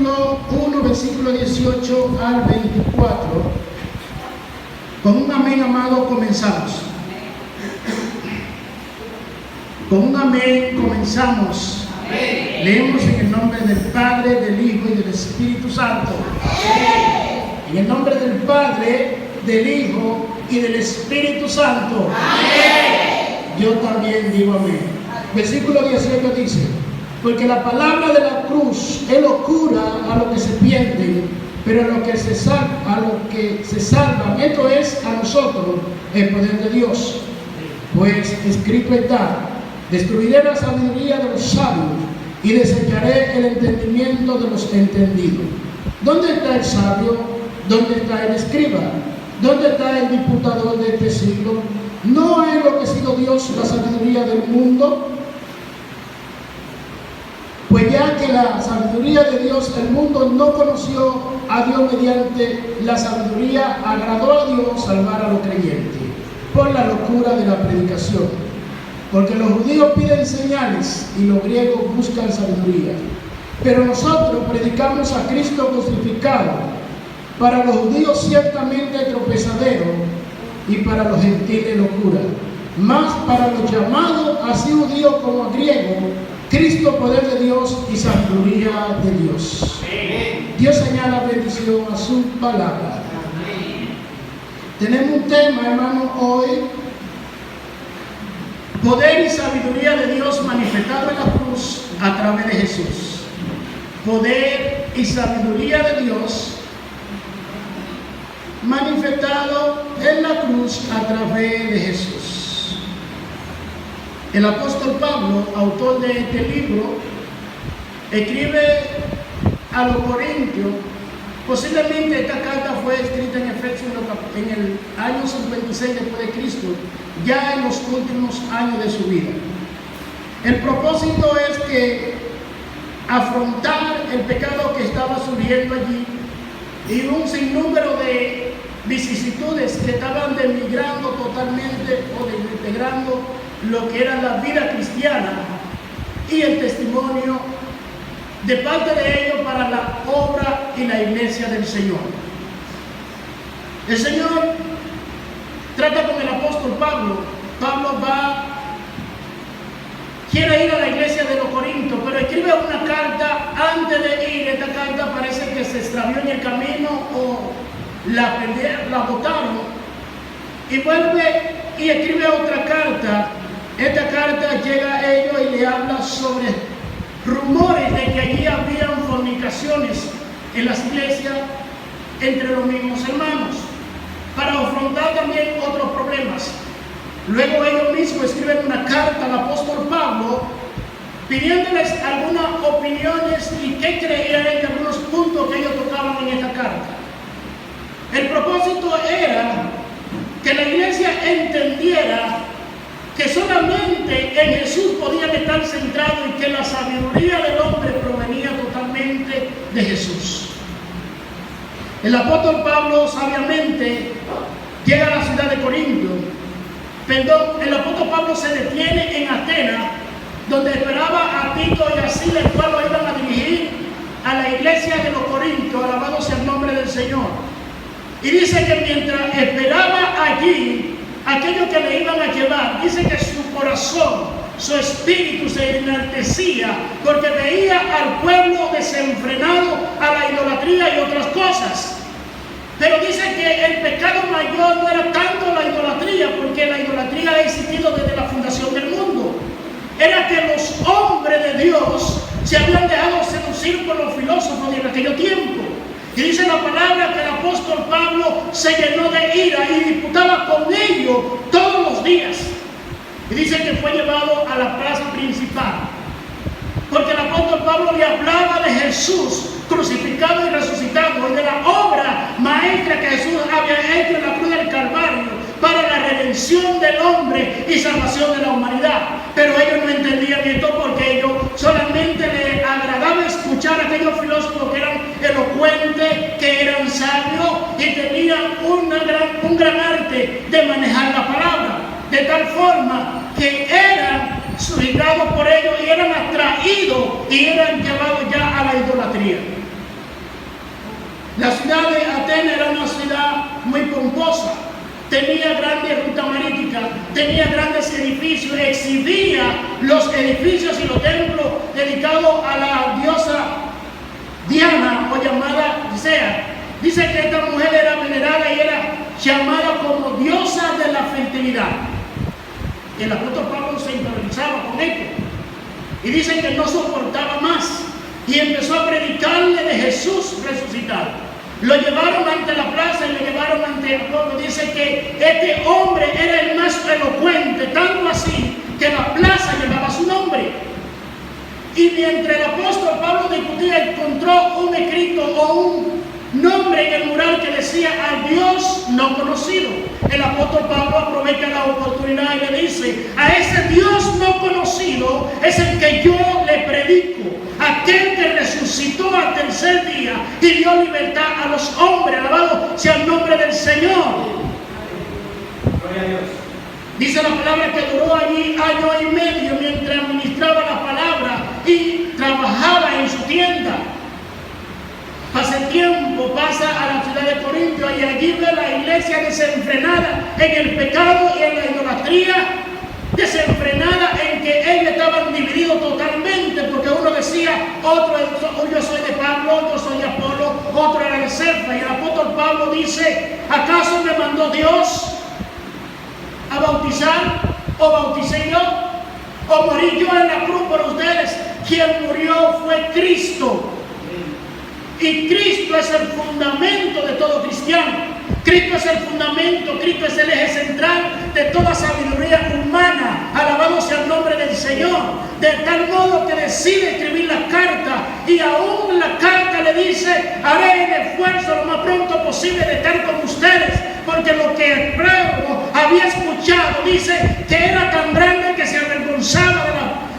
capítulo 1, versículo 18 al 24. Con un amén, amado, comenzamos. Con un amén comenzamos. Amén. Leemos en el nombre del Padre, del Hijo y del Espíritu Santo. Amén. En el nombre del Padre, del Hijo y del Espíritu Santo. Amén. Yo también digo amén. Versículo 18 dice: porque la palabra de la cruz es locura a los que se pierden, pero a los que se salvan, esto es a nosotros, el poder de Dios. Pues escrito está: destruiré la sabiduría de los sabios y desecharé el entendimiento de los entendidos. ¿Dónde está el sabio? ¿Dónde está el escriba? ¿Dónde está el disputador de este siglo? ¿No ha enloquecido Dios la sabiduría del mundo? Pues ya que la sabiduría de Dios, el mundo no conoció a Dios mediante la sabiduría, agradó a Dios salvar a los creyentes por la locura de la predicación. Porque los judíos piden señales y los griegos buscan sabiduría. Pero nosotros predicamos a Cristo crucificado, para los judíos ciertamente tropezadero y para los gentiles locura. Mas para los llamados, así judíos como griegos, Cristo poder de Dios y sabiduría de Dios. Dios señala bendición a su palabra. Tenemos un tema, hermano, hoy: poder y sabiduría de Dios manifestado en la cruz a través de Jesús. Poder y sabiduría de Dios manifestado en la cruz a través de Jesús. El apóstol Pablo, autor de este libro, escribe a los Corintios. Posiblemente esta carta fue escrita en Efesios en el año 56 después de Cristo, ya en los últimos años de su vida. El propósito es que afrontar el pecado que estaba surgiendo allí y un sinnúmero de vicisitudes que estaban denigrando totalmente o desintegrando lo que era la vida cristiana y el testimonio de parte de ellos para la obra y la iglesia del Señor. El Señor trata con el apóstol Pablo. Pablo quiere ir a la iglesia de los Corintios, pero escribe una carta. Antes de ir, esta carta parece que se extravió en el camino o la botaron, y vuelve y escribe otra carta. Esta carta llega a ellos y le habla sobre rumores de que allí habían fornicaciones en las iglesias entre los mismos hermanos, para afrontar también otros problemas. Luego ellos mismos escriben una carta al apóstol Pablo pidiéndoles algunas opiniones y qué creían en algunos puntos que ellos tocaban en esta carta. El propósito era que la iglesia entendiera que solamente en Jesús podían estar centrados y que la sabiduría del hombre provenía totalmente de Jesús. El apóstol Pablo sabiamente llega a la ciudad de Corinto. El apóstol Pablo se detiene en Atenas, donde esperaba a Tito y a Silas, el cual lo iban a dirigir a la iglesia de los Corintios, alabado sea el nombre del Señor. Y dice que mientras esperaba allí aquello que le iban a llevar, dice que su corazón, su espíritu se enaltecía porque veía al pueblo desenfrenado a la idolatría y otras cosas. Pero dice que el pecado mayor no era tanto la idolatría, porque la idolatría ha existido desde la fundación del mundo. Era que los hombres de Dios se habían dejado seducir por los filósofos de aquel tiempo. Y dice la palabra que el apóstol Pablo se llenó de ira y disputaba con ellos todos los días. Y dice que fue llevado a la plaza principal, porque el apóstol Pablo le hablaba de Jesús crucificado y resucitado y de la obra maestra que Jesús había hecho en la cruz del Calvario para la redención del hombre y salvación de la humanidad. Pero ellos no entendían esto, porque ellos solamente les agradaba escuchar a aquellos filósofos que eran elocuentes, que eran sabios y tenían un gran arte de manejar la palabra, de tal forma que eran suscitados por ellos y eran atraídos y eran llevados ya a la idolatría. La ciudad de Atenas era una ciudad muy pomposa, tenía grandes rutas marítimas, tenía grandes edificios, exhibía los edificios y los templos dedicados a la diosa Diana o llamada Dicea. Dice que esta mujer era venerada y era llamada como diosa de la fertilidad. Y el apóstol Pablo se interesaba con esto. Y dice que no soportaba más y empezó a predicarle de Jesús resucitado. Lo llevaron ante la plaza y lo llevaron ante el pueblo. Dice que este hombre era el más elocuente, tanto así que la plaza llevaba su nombre. Y mientras el apóstol Pablo discutía, encontró un escrito o un nombre en el mural que decía al Dios no conocido. El apóstol Pablo aprovecha la oportunidad y le dice: a ese Dios no conocido es el que yo le predico, aquel que resucitó al tercer día y dio libertad a los hombres. Alabado sea el nombre del Señor. Gloria a Dios. Dice la palabra que duró allí año y medio mientras administraba la palabra y trabajaba en su tienda. Pasa el tiempo, pasa a la ciudad de Corinto y allí ve la iglesia desenfrenada en el pecado y en la idolatría, desenfrenada en que ellos estaban divididos totalmente, porque uno decía, otro yo soy de Pablo, otro soy de Apolo, otro era de Cefa. Y el apóstol Pablo dice: ¿acaso me mandó Dios a bautizar? ¿O bauticé yo? ¿O morí yo en la cruz por ustedes? Quien murió fue Cristo. Y Cristo es el fundamento de todo cristiano. Cristo es el fundamento, Cristo es el eje central de toda sabiduría humana. Alabado sea el nombre del Señor. De tal modo que decide escribir la carta, y aún la carta le dice: haré el esfuerzo lo más pronto posible de estar con ustedes, porque lo que Pablo había escuchado, dice que era tan grande que se avergonzaba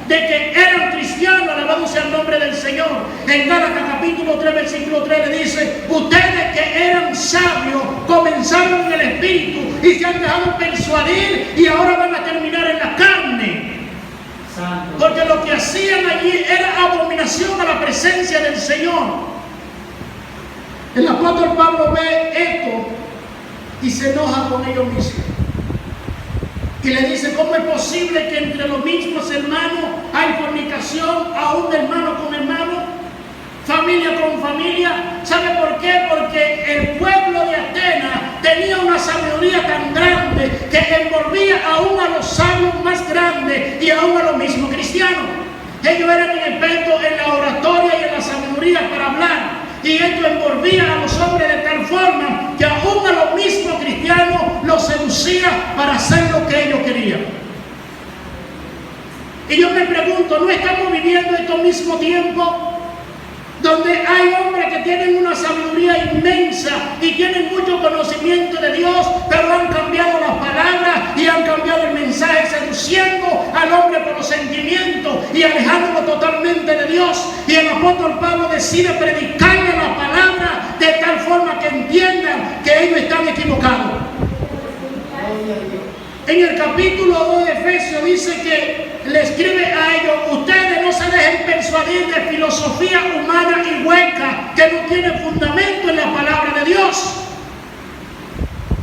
de que eran cristianos. Alabado sea el nombre del Señor. En Gálatas capítulo 3 versículo 3 le dice: ustedes que eran sabios comenzaron en el espíritu y se han dejado persuadir y ahora van a terminar en la carne. Santo. Porque lo que hacían allí era abominación a la presencia del Señor. El apóstol Pablo ve esto y se enoja con ellos mismos. Y le dice: ¿cómo es posible que entre los mismos hermanos hay fornicación, aún de hermano con hermano, familia con familia? ¿Sabe por qué? Porque el pueblo de Atenas tenía una sabiduría tan grande que envolvía aún a los sabios más grandes y aún a los mismos cristianos. Ellos eran expertos en la oratoria y en la sabiduría para hablar. Y esto envolvía a los hombres de tal forma que aún a los mismos cristianos los seducía para hacer lo que ellos querían. Y yo me pregunto, ¿no estamos viviendo estos mismos tiempos donde hay hombres que tienen una sabiduría inmensa y tienen mucho conocimiento de Dios, pero han cambiado las palabras y han cambiado el mensaje, seduciendo al hombre por los sentimientos y alejándolo totalmente de Dios? Y el apóstol Pablo decide predicarle la palabra de tal forma que entiendan que ellos están equivocados. En el capítulo 2 de Efesios dice que le escribe a ellos: ustedes no se dejen persuadir de filosofía humana y hueca que no tiene fundamento en la palabra de Dios.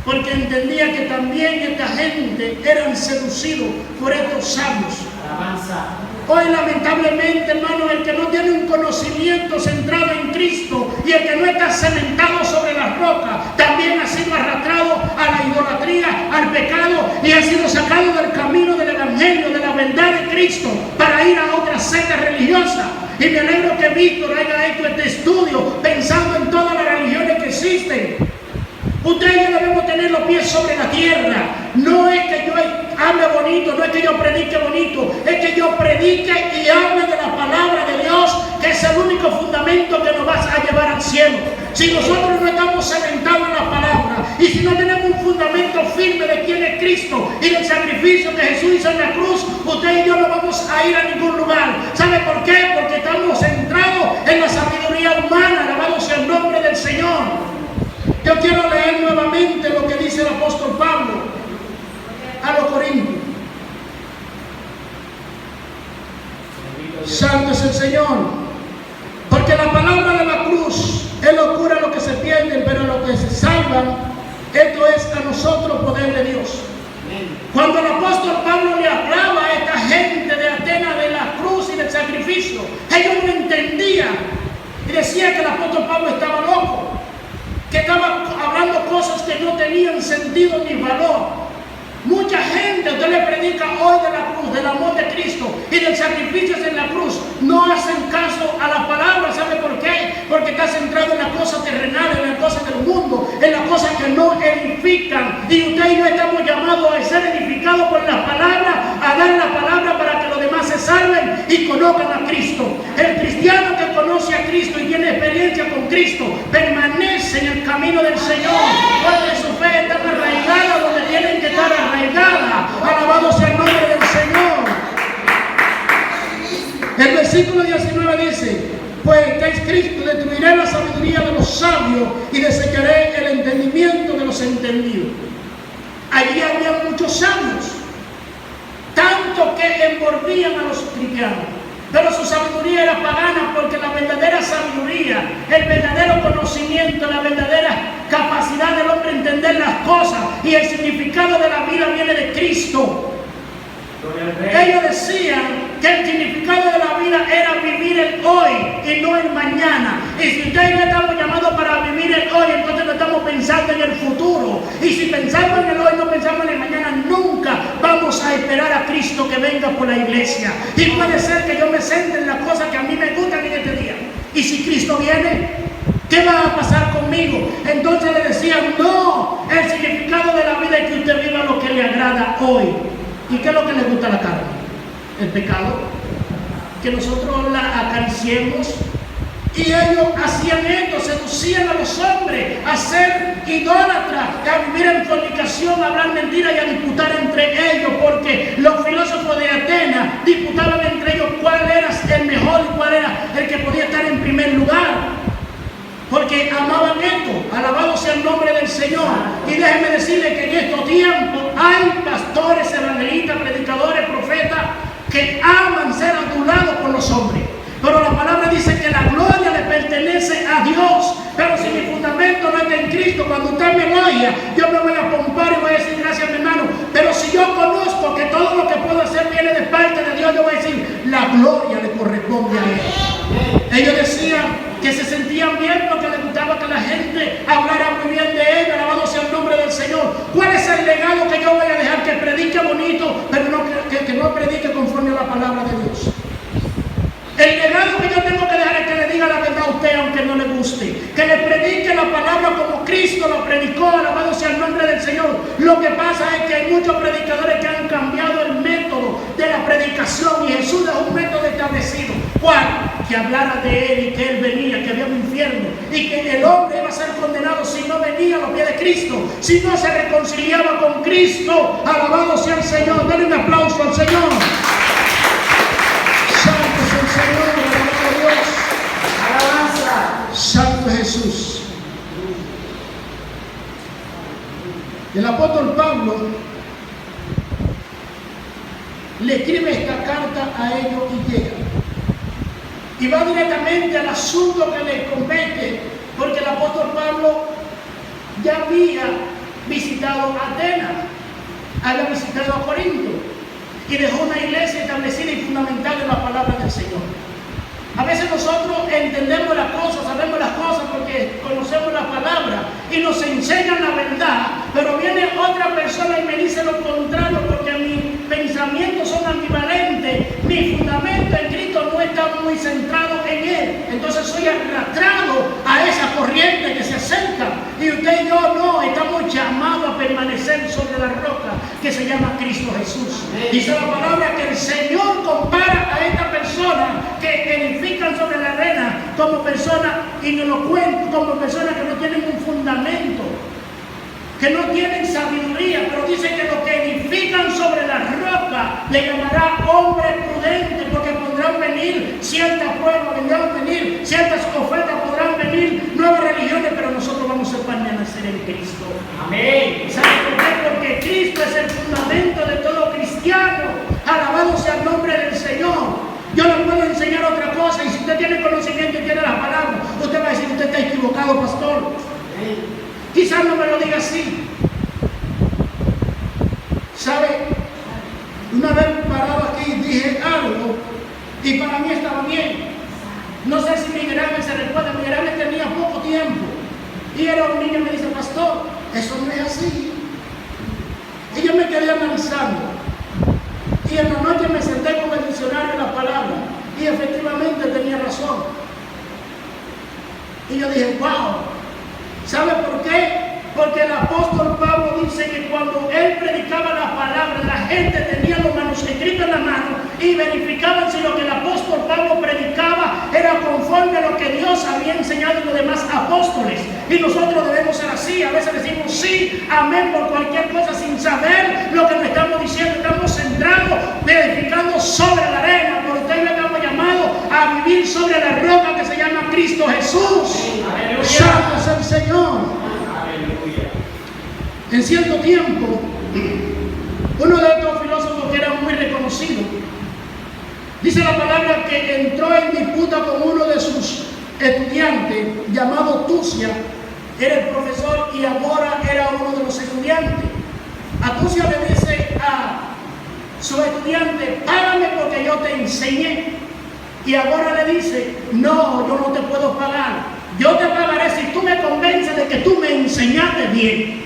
Porque entendía que también esta gente eran seducidos por estos sabios. Hoy lamentablemente, hermano, el que no tiene un conocimiento centrado en Cristo y el que no está cementado sobre las rocas, también ha sido arrastrado a la idolatría, al pecado, y ha sido sacado del camino del evangelio, de la verdad de Cristo, para ir a otra secta religiosa. Y me alegro que Víctor haya hecho este estudio pensando en todas las religiones que existen. Usted y yo debemos tener los pies sobre la tierra. No es que yo hable bonito, no es que yo predique bonito, es que yo predique y hable de la palabra de Dios, que es el único fundamento que nos va a llevar al cielo. Si nosotros no estamos cementados en la palabra y si no tenemos un fundamento firme de quién es Cristo y del sacrificio que Jesús hizo en la cruz, usted y yo no vamos a ir a ningún lugar. ¿Sabe por qué? Porque estamos centrados en la sabiduría humana. Alabado sea el nombre del Señor. Yo quiero leer nuevamente lo que dice el apóstol Pablo a los Corintios. Santo es el Señor, porque la palabra de la cruz es locura a los que se pierden. nosotros poder de Dios. Cuando el apóstol Pablo le hablaba a esta gente de Atenas de la cruz y del sacrificio, ellos no entendían y decían que el apóstol Pablo estaba loco, que estaba hablando cosas que no tenían sentido ni valor. Mucha gente, usted le predica hoy de la cruz, del amor de Cristo y del sacrificio en la cruz, no hacen caso a la palabra. ¿Sabe por qué? Porque está centrado en las cosas terrenales, en las cosas del mundo, en las cosas que no edifican. Y usted y yo estamos llamados a ser edificados por la palabra, a dar la palabra para que los demás se salven y conozcan a Cristo. El cristiano que conoce a Cristo y tiene experiencia con Cristo permanece en el camino del Señor, porque su fe está arraigada donde tienen que estar arraigadas. Alabado sea el nombre del Señor. El versículo 19 dice: pues está escrito, destruiré la sabiduría de los sabios y desecharé el entendimiento de los entendidos. Allí había muchos sabios, tanto que envolvían a los cristianos, pero su sabiduría era pagana, porque la verdadera sabiduría, el verdadero conocimiento, la verdadera capacidad del hombre entender las cosas y el significado de la vida viene de Cristo. Ellos decían que el significado de la vida era vivir el hoy y no el mañana. Y si ustedes no estamos llamados para vivir el hoy, entonces no estamos pensando en el futuro. Y si pensamos en el hoy, no pensamos en el mañana, nunca vamos a esperar a Cristo que venga por la iglesia. Y puede ser que yo me centre en las cosas que a mí me gustan en este día. Y si Cristo viene, ¿qué va a pasar conmigo? Entonces le decían: no, el significado de la vida es que usted viva lo que le agrada hoy. ¿Y qué es lo que le gusta a la carne? El pecado. Que nosotros la acariciemos. Y ellos hacían esto, seducían a los hombres a ser idólatras, a vivir en fornicación, a hablar mentiras y a disputar entre ellos, porque los filósofos de Atenas disputaban entre ellos cuál era el mejor y cuál era el que podía estar en primer lugar. Porque amaban esto. Alabado sea el nombre del Señor. Y déjenme decirle que en estos tiempos hay pastores, evangelistas, predicadores, profetas que aman ser adulados por los hombres. Pero la palabra dice que la gloria le pertenece a Dios. Pero si mi fundamento no está en Cristo, cuando usted me oiga, yo me voy a pompar y voy a decir: gracias, mi hermano. Pero si yo conozco que todo lo que puedo hacer viene de parte de Dios, yo voy a decir: la gloria le corresponde a Él. Ellos decían que se sentían bien porque les gustaba que la gente hablara muy bien de Él. Alabado sea el nombre del Señor. ¿Cuál es el legado que yo voy a dejar? Que predique bonito, pero no, que no predique conforme a la palabra de Dios. El legado que yo tengo que dejar es que le diga la verdad a usted aunque no le guste, que le predique la palabra como Cristo la predicó. Alabado sea el nombre del Señor. Lo que pasa es que hay muchos predicadores que han cambiado el método de la predicación, y Jesús es un método establecido. ¿Cuál? Que hablara de Él y que Él venía, que había un infierno y que el hombre iba a ser condenado si no venía a los pies de Cristo, si no se reconciliaba con Cristo. Alabado sea el Señor. Denle un aplauso al Señor. Santo es el Señor, alabado Dios. Alabanza. Santo Jesús. El apóstol Pablo le escribe esta carta a ellos y llega. Y va directamente al asunto que les compete, porque el apóstol Pablo ya había visitado Atenas, había visitado a Corinto y dejó una iglesia establecida y fundamental en la palabra del Señor. A veces nosotros entendemos las cosas, sabemos las cosas porque conocemos la palabra y nos enseñan la verdad, pero viene otra persona y me dice lo contrario, porque mis pensamientos son ambivalentes, mi fundamento en Cristo no está muy centrado en Él. Entonces soy arrastrado a esa corriente que se acerca, y usted y yo no, estamos llamados a permanecer sobre la roca que se llama Cristo Jesús. Dice la palabra que el Señor compara a esta persona que edifican sobre la arena como personas inelocuentes, como personas que no tienen un fundamento, que no tienen sabiduría, pero dice que los que edifican sobre la roca le llamará hombre prudente, porque podrán venir ciertas pruebas, podrán venir ciertas ofertas, podrán venir nuevas religiones, pero nosotros vamos a permanecer en Cristo. Amén. ¿Sabe por qué? Porque Cristo es el fundamento de todo cristiano. Alabado sea el nombre del Señor. Yo le puedo enseñar otra cosa, y si usted tiene conocimiento y tiene la palabra, usted va a decir: usted está equivocado, pastor. Quizás no me lo diga así, ¿Sabe? Una vez parado aquí dije algo y para mí estaba bien. No sé si Miguel Ángel se recuerda, Miguel Ángel tenía poco tiempo y era un niño y me dice, pastor, eso no es así. Y yo me quedé analizando y en la noche me senté con el diccionario de la palabra y efectivamente tenía razón. Y yo dije, wow, ¿sabe por qué? Porque el apóstol Pablo dice que cuando él predicaba la palabra, la gente tenía los manuscritos en la mano y verificaban si lo que el apóstol Pablo predicaba era conforme a lo que Dios había enseñado a los demás apóstoles. Y nosotros debemos ser así. A veces decimos sí, amén por cualquier cosa sin saber lo que nos estamos diciendo. Estamos centrados, edificando sobre la arena. Por usted le estamos llamados a vivir sobre la roca que se llama Cristo Jesús. Santo es el Señor. En cierto tiempo, uno de estos filósofos que era muy reconocido, dice la palabra que entró en disputa con uno de sus estudiantes, llamado Tucia, era el profesor y ahora era uno de los estudiantes. A Tucia le dice a su estudiante, págame porque yo te enseñé. Y ahora le dice, no, yo no te puedo pagar. Yo te pagaré si tú me convences de que tú me enseñaste bien.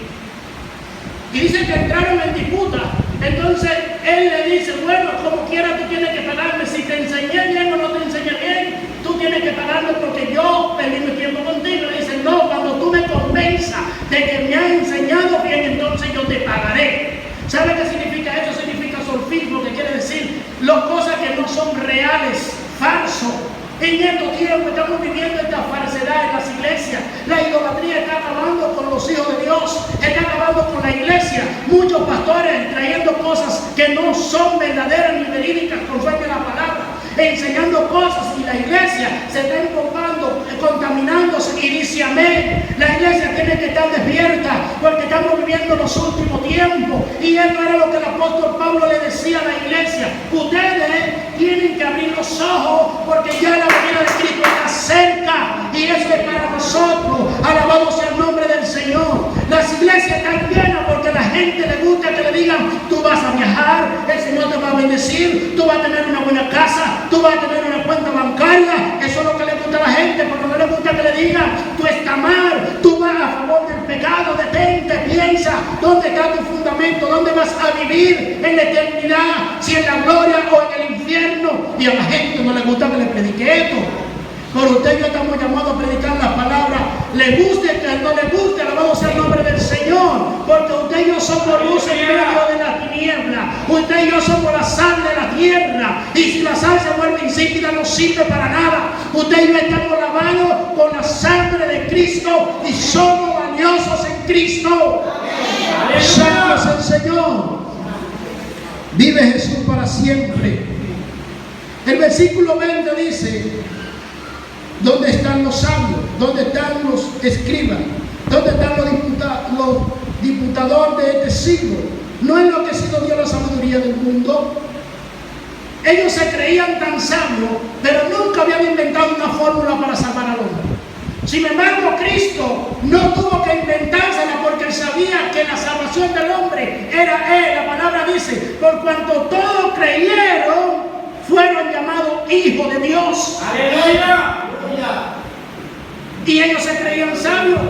Y dice que entraron en disputa. Entonces él le dice, bueno, como quiera tú tienes que pagarme. Si te enseñé bien o no te enseñé bien, tú tienes que pagarme porque yo perdí mi tiempo contigo. Le dice, no, cuando tú me convenzas de que me has enseñado bien, entonces yo te pagaré. ¿Sabe qué significa eso? Significa solfismo, que quiere decir las cosas que no son reales, falso. En estos tiempos estamos viviendo esta falsedad en las iglesias. La idolatría está acabando con los hijos de Dios, está acabando con la iglesia. Muchos pastores trayendo cosas que no son verdaderas ni verídicas conforme a la palabra, enseñando cosas, y la iglesia se está enfocando, contaminándose, y dice amén. La iglesia tiene que estar despierta porque estamos viviendo los últimos tiempos, y eso era lo que el apóstol Pablo le decía a la iglesia. Ustedes tienen que abrir los ojos porque ya la venida de Cristo está cerca, y eso es para nosotros. Alabado sea el nombre del Señor. Las iglesias están llenas porque a la gente le gusta que le digan, tú vas a viajar, el Señor te va a bendecir, tú vas a tener una buena casa, tú vas a tener una cuenta bancaria. Eso es lo que le gusta a la gente, porque no le gusta que le digan, tú estás mal, tú vas a favor del pecado. Detente, piensa, ¿dónde está tu fundamento? ¿Dónde vas a vivir en la eternidad? Si en la gloria o en el infierno. Y a la gente no le gusta que le predique esto. Por usted y yo estamos llamados a predicar la palabra, le guste que no le guste, alabado sea el nombre del Señor, porque usted y yo somos luz en medio de la tiniebla. Usted y yo somos la sal de la tierra, y si la sal se vuelve insípida no sirve para nada. Usted y yo estamos lavados con la sangre de Cristo y somos valiosos en Cristo. Santo es el Señor. Vive Jesús para siempre. El versículo 20 dice, ¿dónde están los sabios? ¿Dónde están los escribas? ¿Dónde están los diputadores de este siglo? ¿No es lo que se dio la sabiduría del mundo? Ellos se creían tan sabios, pero nunca habían inventado una fórmula para salvar al hombre. Sin embargo, Cristo no tuvo que inventársela porque él sabía que la salvación del hombre era él. La palabra dice, por cuanto todos creyeron, fueron llamados hijos de Dios. ¡Aleluya! Y ellos se creían sabios.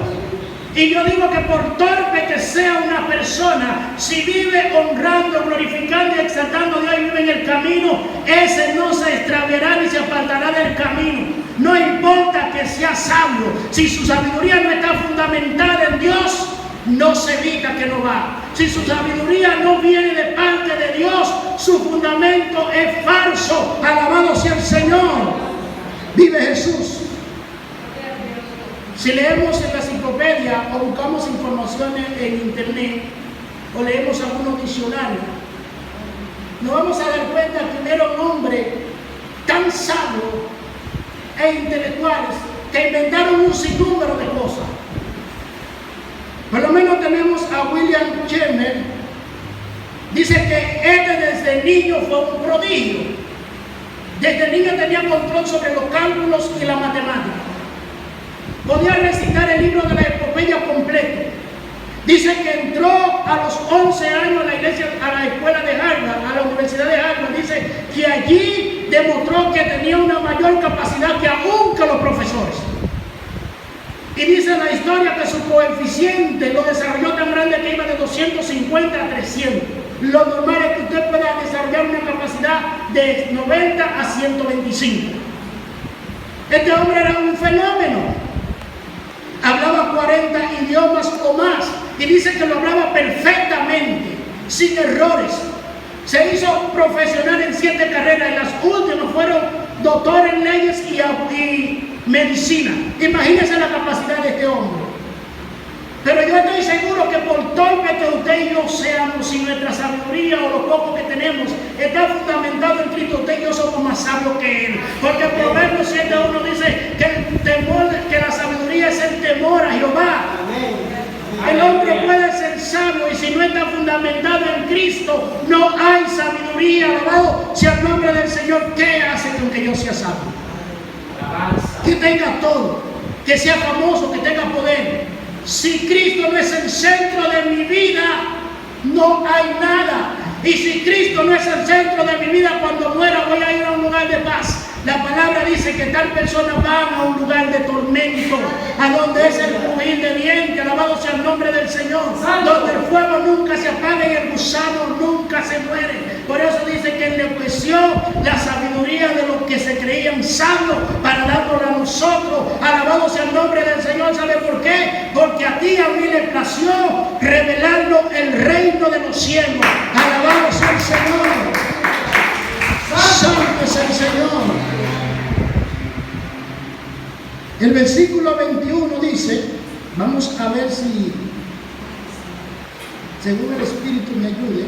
Y yo digo que por torpe que sea una persona, si vive honrando, glorificando y exaltando a Dios y vive en el camino, ese no se extraviará ni se apartará del camino. No importa que sea sabio, si su sabiduría no está fundamentada en Dios, no se evita que no va. Si su sabiduría no viene de parte de Dios, su fundamento es falso. Alabado sea el Señor. Vive Jesús. Si leemos en la enciclopedia o buscamos informaciones en internet o leemos algunos diccionarios, nos vamos a dar cuenta que hubieron hombres tan sabios e intelectuales que inventaron un sinnúmero de cosas. Por lo menos tenemos a William James. Dice que desde niño fue un prodigio. Desde niño tenía control sobre los cálculos y la matemática. Podía recitar el libro de la epopeya completo. Dice que entró a los 11 años a la escuela de Harvard, a la Universidad de Harvard, dice que allí demostró que tenía una mayor capacidad que aún que los profesores. Y dice la historia que su coeficiente lo desarrolló tan grande que iba de 250 a 300. Lo normal es que usted pueda desarrollar una capacidad de 90 a 125. Este hombre era un fenómeno. Hablaba 40 idiomas o más. Y dice que lo hablaba perfectamente, sin errores. Se hizo profesional en 7 carreras y las últimas fueron doctor en leyes y medicina. Imagínense la capacidad de este hombre. Pero yo estoy seguro que por torpe que usted y yo seamos, si nuestra sabiduría o lo poco que tenemos está fundamentado en Cristo, usted y yo somos más sabios que Él. Porque Proverbios 7:1 dice que la sabiduría es el temor a Jehová. El hombre puede ser sabio y si no está fundamentado en Cristo, no hay sabiduría. Alabado sea el nombre del Señor. ¿Qué hace con que yo sea sabio? Que tenga todo, que sea famoso, que tenga poder. Si Cristo no es el centro de mi vida, no hay nada. Y si Cristo no es el centro de mi vida, cuando muera voy a ir a un lugar de paz. La palabra dice que tal persona va a un lugar de tormento, a donde es el crujir de dientes, alabado sea el nombre del Señor, donde el fuego nunca se apaga y el gusano nunca se muere. Por eso dice que enloqueció la sabiduría de los que se creían sabios para darlo a nosotros. Alabado sea el nombre del Señor. ¿Sabe por qué? Porque a ti y a mí le plació revelarlo el reino de los cielos. Alabado sea el Señor. Santo es el Señor. El versículo 21 dice, vamos a ver si, según el Espíritu me ayude,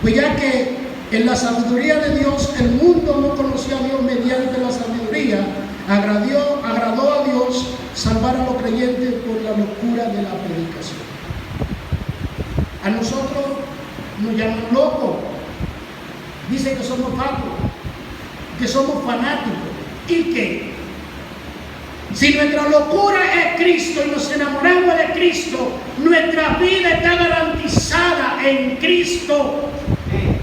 pues ya que en la sabiduría de Dios el mundo no conoció a Dios, mediante la sabiduría agradó a Dios salvar a los creyentes por la locura de la predicación. A nosotros nos llaman locos, dicen que somos pacos, que somos fanáticos. ¿Y qué? Si nuestra locura es Cristo y nos enamoramos de Cristo, nuestra vida está garantizada en Cristo.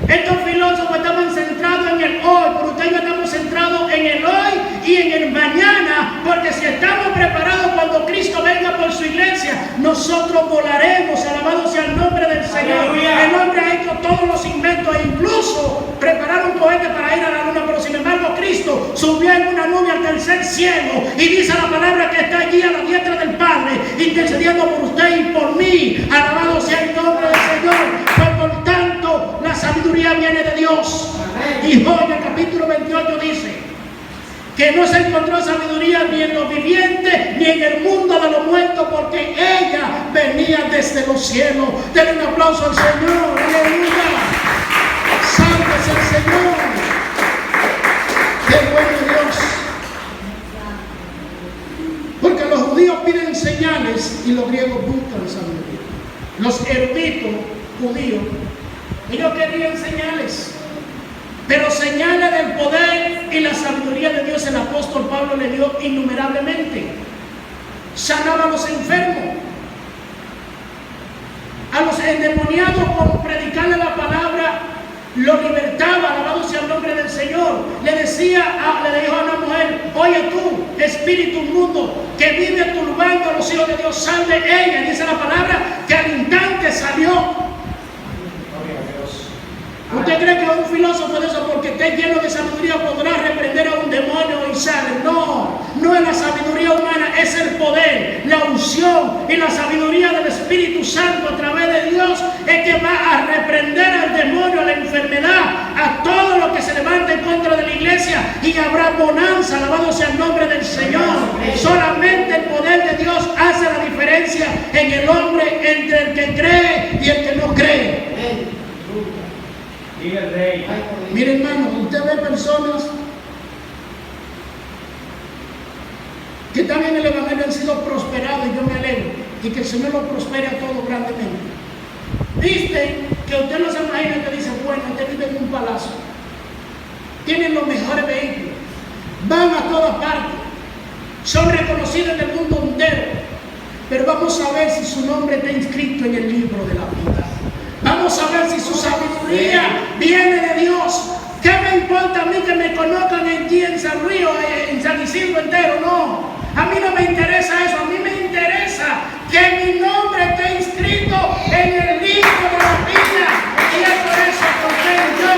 Estos filósofos estaban centrados en el hoy, pero ustedes y yo estamos centrados en el hoy y en el mañana, porque si estamos preparados cuando Cristo venga por su iglesia, nosotros volaremos. Alabado sea el nombre del Señor. ¡Aleluya! El hombre ha hecho todos los inventos e incluso prepararon un cohete para ir a la luna, pero sin embargo Cristo subió en una nube al tercer cielo y dice la palabra que está allí a la diestra del Padre, intercediendo por usted y por mí. Alabado sea el nombre del Señor. Por tanto, la sabiduría viene de Dios. Y Job, capítulo 28 dice que no se encontró sabiduría ni en los vivientes ni en el mundo de los muertos, porque ella venía desde los cielos. Denle un aplauso al Señor. Aleluya. Santo es el Señor. Qué bueno Dios. Porque los judíos piden señales y los griegos buscan sabiduría. Los eruditos judíos, ellos querían señales, pero señales del poder y la sabiduría de Dios el apóstol Pablo le dio innumerablemente. Sanaba a los enfermos, a los endemoniados por predicarle la palabra, lo libertaba. Alabado sea el nombre del Señor. Le dijo a una mujer: oye tú, espíritu inmundo, que vive turbando a los hijos de Dios, sal de ella. Dice la palabra que al instante salió. ¿Usted cree que un filósofo de eso, porque esté lleno de sabiduría, podrá reprender a un demonio y sale? No, no es la sabiduría humana, es el poder, la unción y la sabiduría del Espíritu Santo a través de Dios es que va a reprender al demonio, a la enfermedad, a todo lo que se levante en contra de la iglesia, y habrá bonanza. Alabado sea el nombre del Señor. Solamente el poder de Dios hace la diferencia en el hombre entre el que cree y el que no cree. Mire, hermano, usted ve personas que también en el Evangelio han sido prosperados, y yo me alegro, y que el Señor los prospere a todos grandemente. Viste que usted no se imagina que dice: bueno, usted vive en un palacio, tienen los mejores vehículos, van a todas partes, son reconocidos en el mundo entero, pero vamos a ver si su nombre está inscrito en el libro de la vida. Vamos a ver si su sabiduría viene de Dios. ¿Qué me importa a mí que me conozcan aquí en San Río, en San Isidro entero? No, a mí no me interesa eso. A mí me interesa que mi nombre esté inscrito en el libro de la vida. Y es por eso que yo,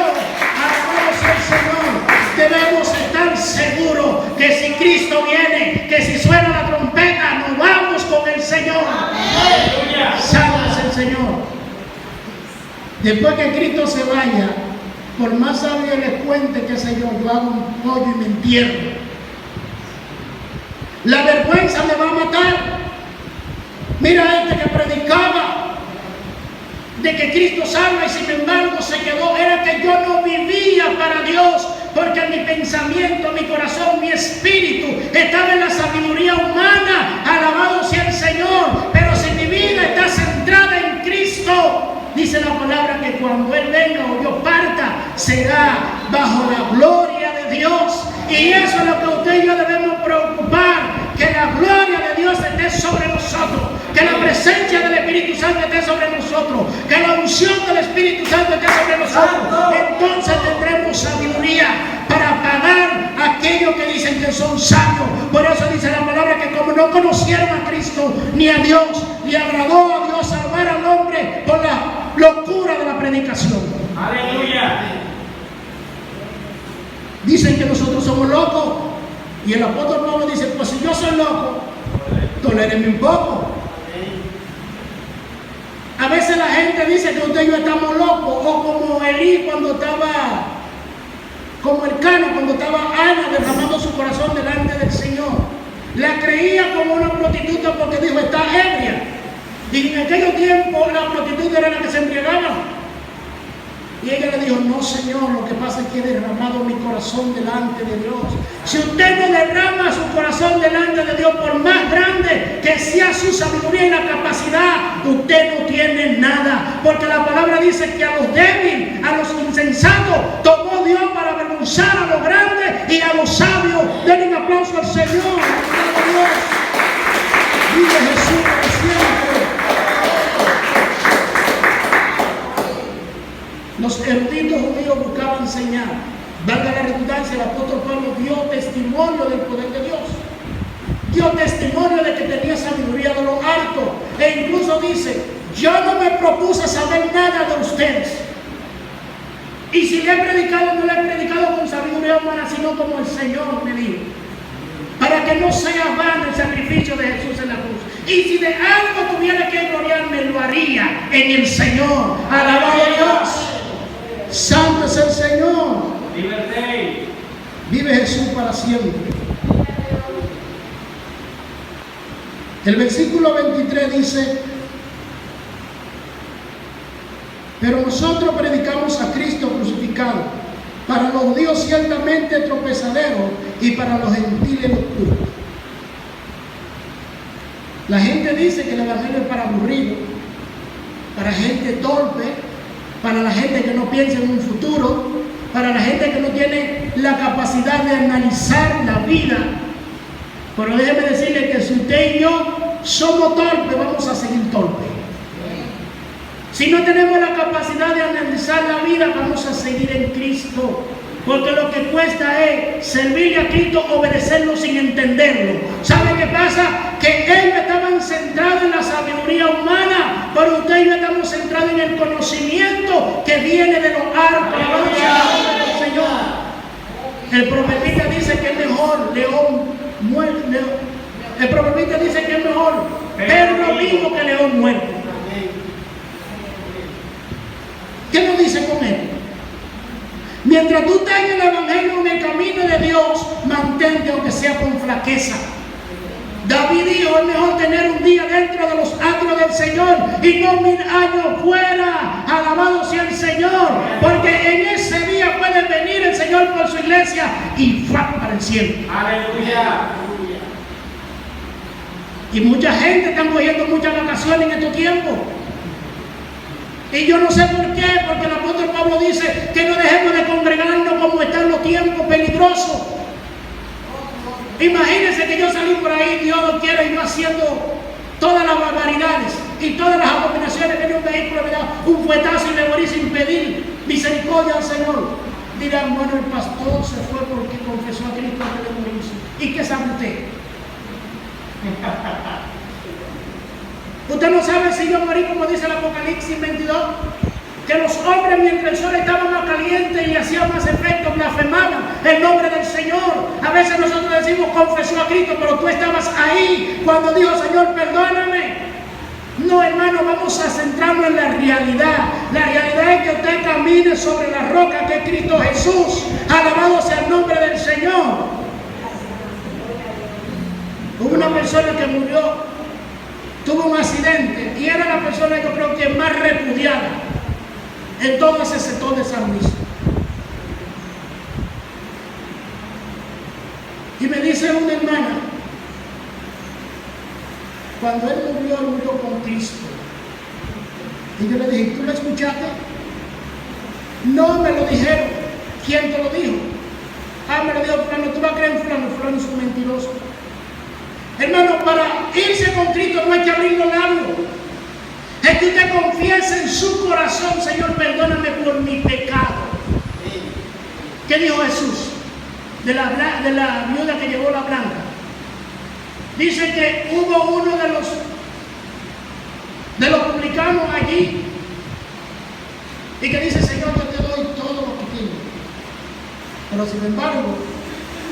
alabado sea el Señor, debemos estar seguros que si Cristo viene, que si suena la trompeta, nos vamos con el Señor. Santo es el Señor. Después que Cristo se vaya, por más sabio les cuente, qué sé yo hago un pollo y me entierro. La vergüenza me va a matar. Mira este que predicaba de que Cristo salva y sin embargo se quedó. Era que yo no vivía para Dios, porque mi pensamiento, mi corazón, mi espíritu estaba en la sabiduría humana. Alabado sea el Señor. Pero si mi vida está centrada en Cristo, dice la palabra que cuando Él venga o yo parta, será bajo la gloria de Dios. Y eso es lo que usted y yo debemos preocupar, que la gloria de Dios esté sobre nosotros, que la presencia del Espíritu Santo esté sobre nosotros, que la unción del Espíritu Santo esté sobre nosotros. Entonces tendremos sabiduría para pagar a aquellos que dicen que son sabios. Por eso dice la palabra que como no conocieron a Cristo ni a Dios, le agradó a Dios salvar al hombre por la locura de la predicación. Aleluya. Dicen que nosotros somos locos. Y el apóstol Pablo dice, pues si yo soy loco, tolérenme un poco. A veces la gente dice que usted y yo estamos locos, o como Elí cuando estaba, como el Cano cuando estaba Ana derramando su corazón delante del Señor. La creía como una prostituta porque dijo, está ebria. Y en aquellos tiempos la prostituta era la que se embriagaba. Y ella le dijo, no Señor, lo que pasa es que he derramado mi corazón delante de Dios. Si usted no derrama su corazón delante de Dios, por más grande que sea su sabiduría y la capacidad, usted no tiene nada. Porque la palabra dice que a los débiles, a los insensatos, tomó Dios para avergonzar a los grandes y a los sabios. Denle un aplauso al Señor. Dios. Vive Jesús para siempre. Los eruditos judíos buscaban enseñar. Valga la redundancia, el apóstol Pablo dio testimonio del poder de Dios. Dio testimonio de que tenía sabiduría de lo alto. E incluso dice, yo no me propuse saber nada de ustedes. Y si le he predicado, no le he predicado con sabiduría humana, sino como el Señor me dijo. Para que no sea vano el sacrificio de Jesús en la cruz. Y si de algo tuviera que gloriarme, lo haría en el Señor. Alabado Dios. Santo es el Señor. Vive Jesús para siempre. El versículo 23 dice, pero nosotros predicamos a Cristo crucificado, para los judíos ciertamente tropezadero y para los gentiles locura. La gente dice que el evangelio es para aburrido, para gente torpe, para la gente que no piensa en un futuro, para la gente que no tiene la capacidad de analizar la vida. Pero déjeme decirle que si usted y yo somos torpes, vamos a seguir torpes. Si no tenemos la capacidad de analizar la vida, vamos a seguir en Cristo. Porque lo que cuesta es servirle a Cristo, obedecerlo sin entenderlo. ¿Sabe qué pasa? Que ellos estaban centrados en la sabiduría humana, pero usted y yo estamos centrados en el conocimiento que viene de los altos. Señor. El profetista dice que es mejor león muerto. El profetista dice que es mejor perro vivo que león muerto. ¿Qué nos dice con él? Mientras tú estás en el evangelio, en el camino de Dios, mantente aunque sea con flaqueza. David dijo, es mejor tener un día dentro de los atrios del Señor y no 1000 años fuera. Alabado sea el Señor, porque en ese día puede venir el Señor por su iglesia y ¡fua! Para el cielo. Aleluya. Y mucha gente está cogiendo muchas vacaciones en estos tiempos. Y yo no sé por qué, porque el apóstol Pablo dice que no dejemos de congregarnos como están los tiempos peligrosos. Imagínense que yo salí por ahí, Dios lo quiera, y yo haciendo todas las barbaridades y todas las abominaciones, viene un vehículo, me da un fuetazo y le morí sin pedir misericordia al Señor. Dirán, bueno, el pastor se fue porque confesó a Cristo antes de morirse. ¿Y qué sabe usted? Usted no sabe si yo morí, como dice el Apocalipsis 22, que los hombres mientras el sol estaba más caliente y hacía más efecto, blasfemaban el nombre del Señor. A veces nosotros decimos confesó a Cristo, pero tú estabas ahí cuando dijo, Señor, perdóname. No, hermano, vamos a centrarnos en la realidad. La realidad es que usted camine sobre la roca que es Cristo Jesús. Alabado sea el nombre del Señor. Hubo una persona que murió, tuvo un accidente y era la persona, yo creo que más repudiada en todo ese sector de San Luis. Y me dice una hermana, cuando él murió con Cristo. Y yo le dije, ¿tú lo escuchaste? No, me lo dijeron. ¿Quién te lo dijo? Ah, me lo dijo fulano. ¿Tú vas a creer en fulano? Fulano es un mentiroso. Hermano, para irse con Cristo no hay que abrir los labios. Es que usted confiese en su corazón, Señor, perdóname por mi pecado. ¿Qué dijo Jesús? De la viuda que llevó la blanca. Dice que hubo uno de los publicanos allí y que dice, Señor, yo te doy todo lo que tengo. Pero sin embargo,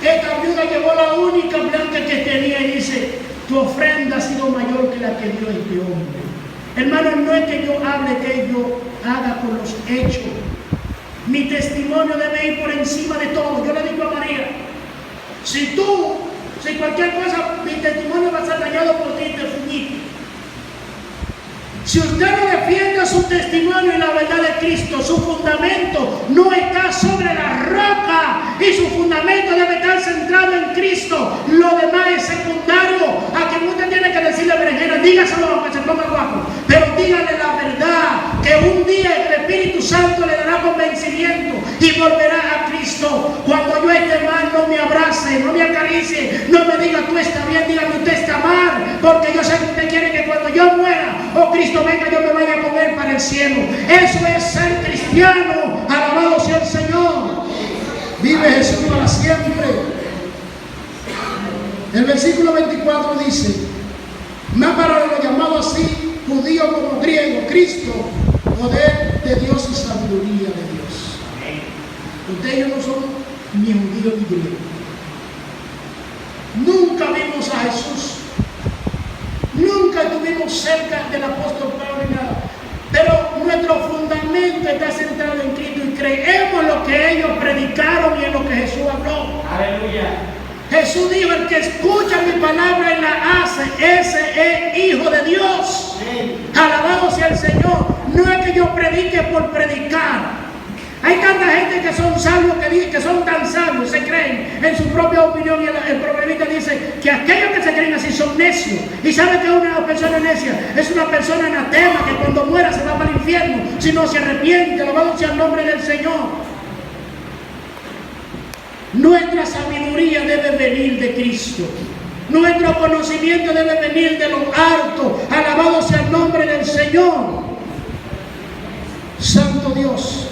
esta viuda llevó la única blanca que tenía y dice, tu ofrenda ha sido mayor que la que dio este hombre. Hermano, no es que yo hable, que yo haga con los hechos. Mi testimonio debe ir por encima de todo. Yo le digo a María, si cualquier cosa, mi testimonio va a ser dañado por ti, te fuñiste. Si usted no defiende su testimonio y la verdad de Cristo, su fundamento no está sobre la roca y su fundamento debe estar centrado en Cristo. Lo demás es secundario. A quien usted tiene que decirle berenjena, dígaselo aunque se ponga guapo, pero dígale la verdad, que un día el Espíritu Santo le dará convencimiento y volverá a Cristo. Cuando yo esté mal, no me abrace, no me acaricie, no me diga tú estás bien, dígame usted está mal, porque yo sé que usted quiere que cuando yo muera, oh Cristo venga, yo me vaya con él para el cielo. Eso es ser cristiano. Alabado sea el Señor. Vive Jesús para siempre. El versículo 24 dice, más para los llamados así, judío como griego, Cristo, poder de Dios y sabiduría de Dios. Usted y yo no somos ni judíos ni griegos. Nunca vimos a Jesús. Nunca estuvimos cerca del apóstol Pablo ni nada. Pero nuestro fundamento está centrado en Cristo y creemos lo que ellos predicaron y en lo que Jesús habló. Aleluya. Jesús dijo, el que escucha mi palabra y la hace, ese es hijo de Dios. Alabado sea el Señor. No es que yo predique por predicar. Hay tanta gente que son sabios, que son tan sabios, se creen en su propia opinión, y el proverbista dice que aquellos que se creen así son necios. ¿Y sabe que una persona necia? Es una persona anatema que cuando muera se va para el infierno si no se arrepiente. Alabado sea el nombre del Señor. Nuestra sabiduría debe venir de Cristo. Nuestro conocimiento debe venir de lo alto. Alabado sea el nombre del Señor. Santo Dios.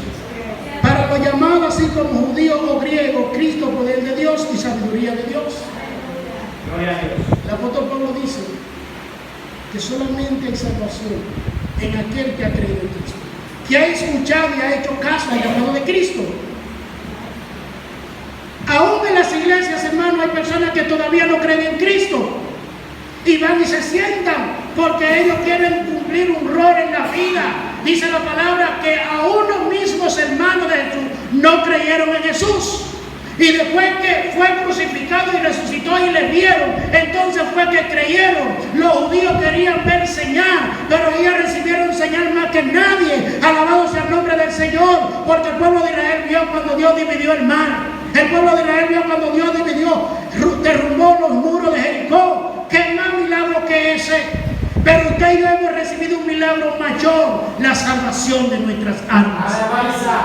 Para los llamados así como judíos o griegos, Cristo, poder de Dios y sabiduría de Dios. Gloria a Dios. El apóstol Pablo dice que solamente hay salvación en aquel que ha creído en Cristo, que ha escuchado y ha hecho caso al llamado de Cristo. Aún en las iglesias, hermano, hay personas que todavía no creen en Cristo y van y se sientan porque ellos quieren cumplir un rol en la vida. Dice la palabra que aún los mismos hermanos de Jesús no creyeron en Jesús. Y después que fue crucificado y resucitó y le vieron, entonces fue que creyeron. Los judíos querían ver señal, pero ellos recibieron señal más que nadie. Alabado sea el nombre del Señor, porque el pueblo de Israel vio cuando Dios dividió el mar. El pueblo de Israel vio cuando Dios derrumbó los muros de Jericó. ¿Qué más milagro que ese? Pero usted y yo hemos recibido un milagro mayor, la salvación de nuestras almas. Alabanza.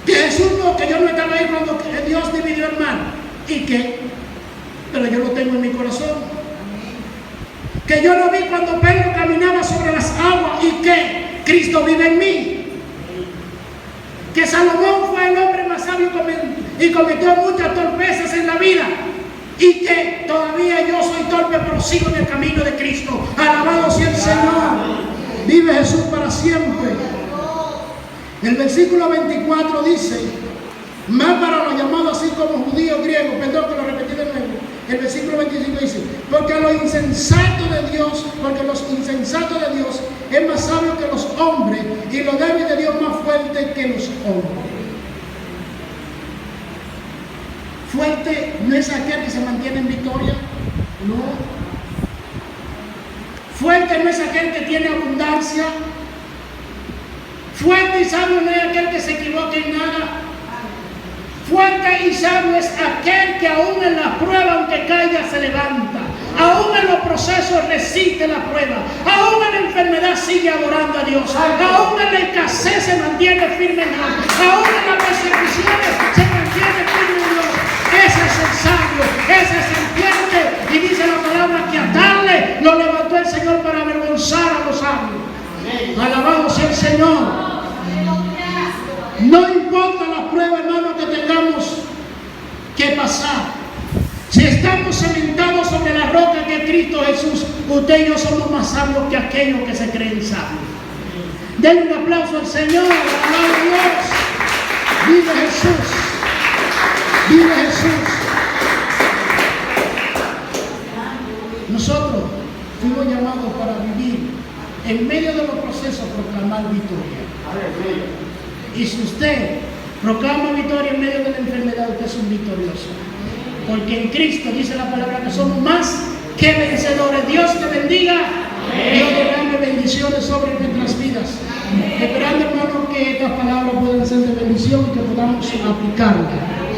Que Jesús no, que yo no estaba ahí cuando Dios dividió el mar. ¿Y qué? Pero yo lo tengo en mi corazón. que yo lo vi cuando Pedro caminaba sobre las aguas y que Cristo vive en mí. Que Salomón fue el hombre más sabio y cometió muchas torpezas en la vida. Y que todavía yo soy torpe, pero sigo en el camino de Cristo. Alabado sea el Señor. Vive Jesús para siempre. El versículo 24 dice, más para los llamados así como judíos, griegos, perdón que lo repetí de nuevo. El versículo 25 dice, porque los insensatos de Dios es más sabio que los hombres, y los débiles de Dios más fuerte que los hombres. Fuerte no es aquel que se mantiene en victoria, no. Fuerte no es aquel que tiene abundancia. Fuerte y sabio no es aquel que se equivoca en nada. Fuerte y sabio es aquel que aún en la prueba, aunque caiga, se levanta. Aún en los procesos resiste la prueba. Aún en la enfermedad sigue adorando a Dios. Aún en la escasez se mantiene firme en Dios. Aún en las persecuciones se mantiene firme en Dios. Ese es el sabio, ese es el fuerte. Y dice la palabra que a darle lo levantó el Señor para avergonzar a los sabios. Alabado sea el Señor. No importa la prueba, hermano, que tengamos que pasar. Si estamos cementados sobre la roca que es Cristo Jesús, usted y yo somos más sabios que aquellos que se creen sabios. Denle un aplauso al Señor, alabado a Dios. Vive Jesús. Vive Jesús. Nosotros fuimos llamados para vivir en medio de los procesos, proclamar victoria. Y si usted proclama victoria en medio de la enfermedad, usted es un victorioso. Porque en Cristo dice la palabra que somos más que vencedores. Dios te bendiga. Dios derrame bendiciones sobre nuestras vidas. Esperando, hermano, que estas palabras puedan ser de bendición y que podamos aplicarlas.